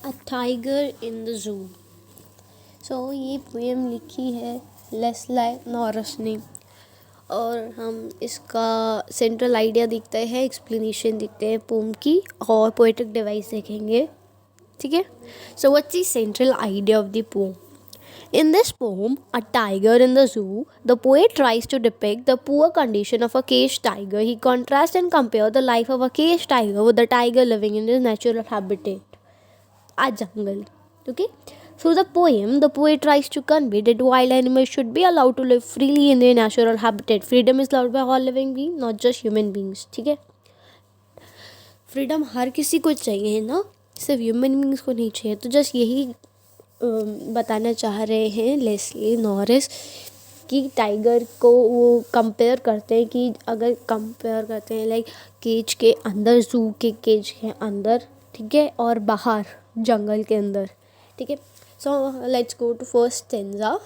A tiger in the zoo. ये poem लिखी है लेस्ली नॉरिस ने। और हम इसका सेंट्रल आइडिया देखते हैं, एक्सप्लेनेशन देखते हैं पोम की, और पोएटिक डिवाइस देखेंगे। ठीक है। What's the central idea of the pome? In this poem, A Tiger in the Zoo, the poet tries to depict the poor condition of a caged tiger. He contrasts and compares the life of a caged tiger with the tiger living in his natural habitat, a jungle. Okay? Through the poem, the poet tries to convey that wild animals should be allowed to live freely in their natural habitat. Freedom is loved by all living beings, not just human beings. ठीक है? Freedom हर किसी को चाहिए ना, सिर्फ human beings को नहीं चाहिए। तो जस्ट यही बताना चाह रहे हैं लेस्ली नॉरिस कि टाइगर को वो कंपेयर करते हैं, कि अगर कंपेयर करते हैं लाइक केज के अंदर, ज़ू के केज के अंदर, ठीक है, और बाहर जंगल के अंदर। ठीक है। Let's go to first stanza.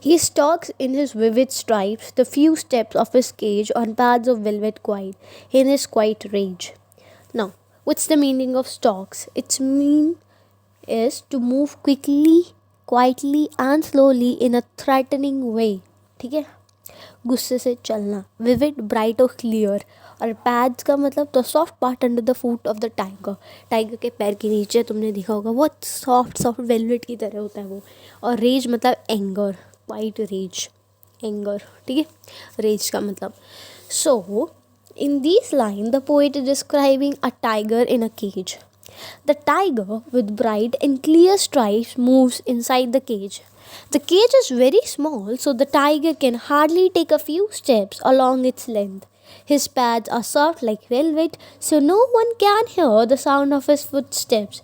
He stalks in his vivid stripes the few steps of his cage on pads of velvet quiet, in his quiet rage. Now, what's the meaning of stalks? Its mean is to move quickly, quietly and slowly in a threatening way. ठीक है, गुस्से से चलना. Vivid, bright और clear. और pads का मतलब the soft part under the foot of the tiger. Tiger के पैर के नीचे तुमने देखा होगा बहुत सॉफ्ट सॉफ्ट वेलवेट की तरह होता है वो. और रेज मतलब एंगर, वाइट रेज, एंगर. ठीक है, रेज का मतलब. So in this line the poet is describing a tiger in a cage. The tiger, with bright and clear stripes, moves inside the cage. The cage is very small, so the tiger can hardly take a few steps along its length. His pads are soft like velvet, so no one can hear the sound of his footsteps.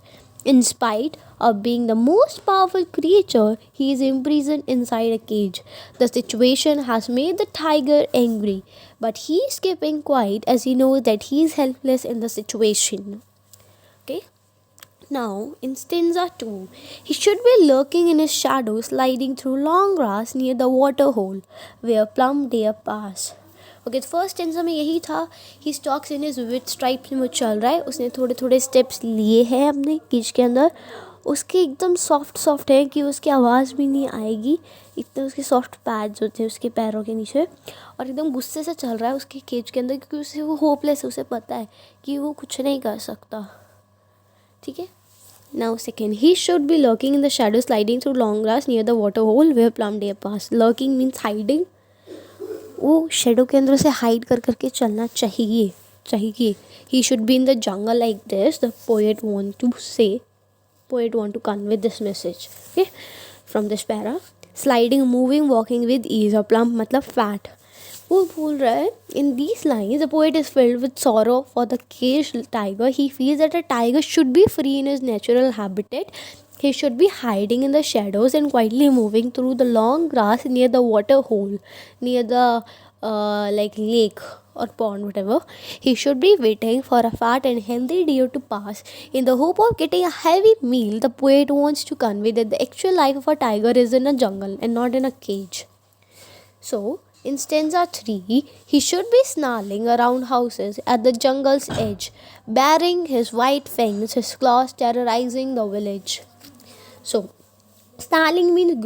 In spite of being the most powerful creature, he is imprisoned inside a cage. The situation has made the tiger angry, but he is keeping quiet as he knows that he is helpless in the situation. Okay. Now, in stanza 2, he should be lurking in his shadow, sliding through long grass near the water hole where plump deer pass. Okay, तो first stanza में यही था. He stalks in his vivid stripes में वो चल रहा है. उसने थोड़े थोड़े स्टेप्स लिए हैं अपने केज के अंदर. उसके एकदम सॉफ्ट सॉफ्ट है कि उसकी आवाज़ भी नहीं आएगी, इतने उसके सॉफ्ट पैड्स होते हैं उसके पैरों के नीचे. और एकदम गुस्से से चल रहा है उसके केज के अंदर, क्योंकि उसे वो होपलेस है. उसे पता है कि वो कुछ नहीं कर सकता. ठीक है. Now second, he should be lurking in the shadow, sliding through long grass near the water hole where plum deer pass. Lurking means hiding. वो शेडो के अंदर से हाइड कर करके चलना चाहिए. He should be in the jungle like this. The poet want to say, poet want to convey this message. Okay, from this para. Sliding, moving, walking with ease. और plum मतलब fat. वो बोल रहा है, in these lines the poet is filled with sorrow for the caged tiger. He feels that a tiger should be free in his natural habitat. He should be hiding in the shadows and quietly moving through the long grass near the water hole, near the like lake or pond, whatever. He should be waiting for a fat and healthy deer to pass in the hope of getting a heavy meal. The poet wants to convey that the actual life of a tiger is in a jungle and not in a cage. So, in stanza 3, he should be snarling around houses at the jungle's edge, baring his white fangs, his claws terrorizing the village. So, snarling means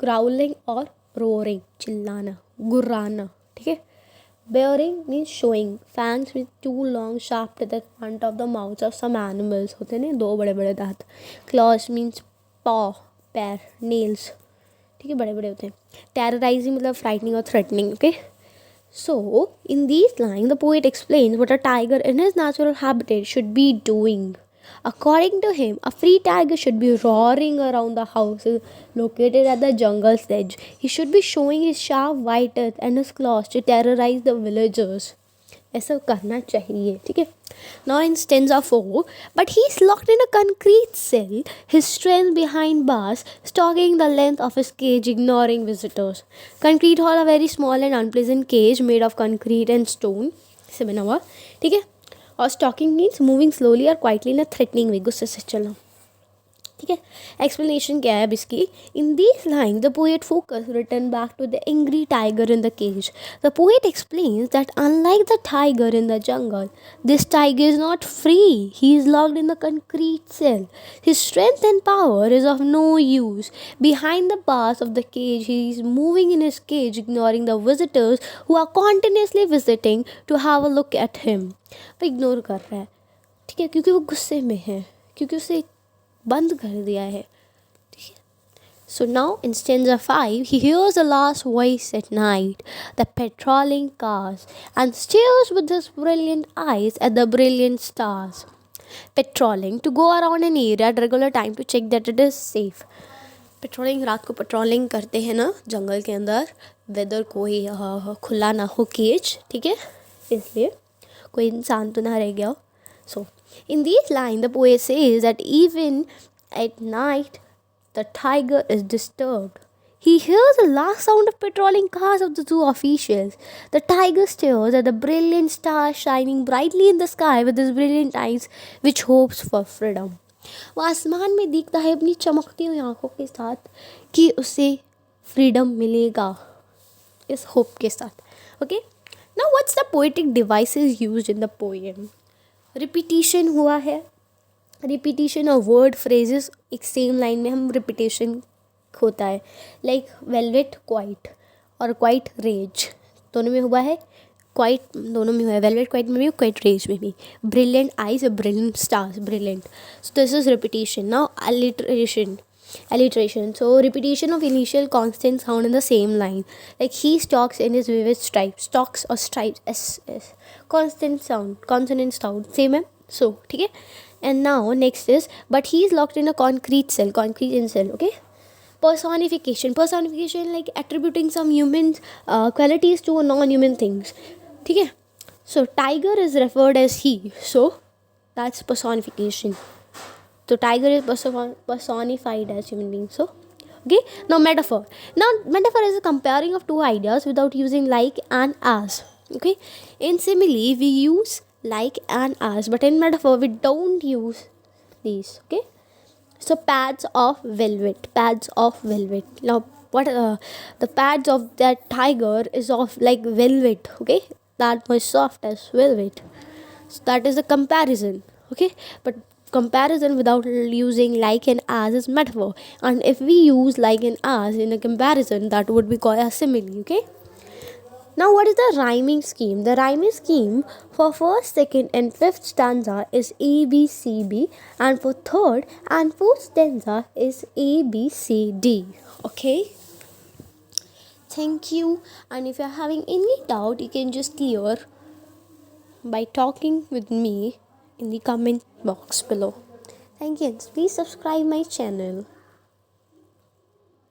growling or roaring, चिल्लाना, गुर्राना. ठीक है. Baring means showing. Fangs with two long sharp teeth at front of the mouths of some animals. होते हैं 2 बड़े बड़े दांत. Claws means paw, पैर, nails. ठीक है, बड़े बड़े होते हैं. Terrorizing मतलब frightening or threatening. Okay. So, in these lines, the poet explains what a tiger in his natural habitat should be doing. According to him, a free tiger should be roaring around the houses located at the jungle's edge. He should be showing his sharp white teeth and his claws to terrorize the villagers. ऐसा करना चाहिए. ठीक है. Now in stanza 4, but he is locked in a concrete cell, his strength behind bars, stalking the length of his cage, ignoring visitors. Concrete hall, a very small and unpleasant cage made of concrete and stone. से बना हुआ. ठीक है. और stocking means moving slowly और quietly इन अ threatening वे, गुस्से से चलना. ठीक है. एक्सप्लेनेशन क्या है अब इसकी. In these line the poet focus return back to the angry tiger in the cage. The poet explains that unlike the tiger in the jungle, this tiger is not free. He is locked in the concrete cell. His strength and power is of no use. Behind the bars of the cage, he is moving in his cage, ignoring the visitors who are continuously visiting to have a look at him. वो ignore कर रहा है, ठीक है, क्योंकि वो गुस्से में है, क्योंकि उसे बंद कर दिया है. ठीक है. So now in stanza 5, he hears the last voice at night, the patrolling cars, and stares with his brilliant eyes at the brilliant stars. Patrolling, to go around an area at regular time to check that it is safe. Patrolling, रात को patrolling करते हैं ना जंगल के अंदर, weather कोई खुला ना हो केज, ठीक है, इसलिए कोई इंसान तो ना रह गया हो. सो in this line the poet says that even at night the tiger is disturbed. He hears the last sound of patrolling cars of the zoo officials. The tiger stares at the brilliant stars shining brightly in the sky with his brilliant eyes which hopes for freedom. वो आसमान में दिखता है अपनी चमकती हुई आंखों के साथ कि उसे फ्रीडम मिलेगा, इस होप के साथ. Okay. Now what's the poetic devices used in the poem. Repetition हुआ है, रिपीटिशन ऑफ वर्ड फ्रेजेस. एक सेम लाइन में हम रिपीटेशन होता है, लाइक वेलवेट क्वाइट और क्वाइट रेज, दोनों में हुआ है. क्वाइट दोनों में हुआ है, वेलवेट क्वाइट में भी, क्वाइट रेज में भी. Brilliant eyes, brilliant stars, brilliant. So this is repetition. Now alliteration. So repetition of initial constant sound in the same line, like he stalks in his vivid stripes, stalks or stripes, s constant sound, consonant sound, same है. So ठीक है. And now next is but he is locked in a concrete cell, concrete in cell. Okay. Personification, like attributing some human qualities to a non-human things. ठीक है. So tiger is referred as he, so that's personification. So tiger is personified as human being. So okay. Now metaphor. Now metaphor is a comparing of two ideas without using like and as. Okay. In simile we use like and as, but in metaphor we don't use these. Okay. So pads of velvet, pads of velvet. Now what the pads of that tiger is of like velvet. Okay, that was soft as velvet. So that is a comparison. Okay, but comparison without using like and as is metaphor, and if we use like and as in a comparison, that would be called a simile. Okay. Now what is the rhyming scheme? The rhyming scheme for first, second and fifth stanza is A, B, C, B, and for third and fourth stanza is A, B, C, D. Okay. Thank you. And if you're having any doubt, you can just clear by talking with me in the comment box below. Thank you. Please subscribe my channel.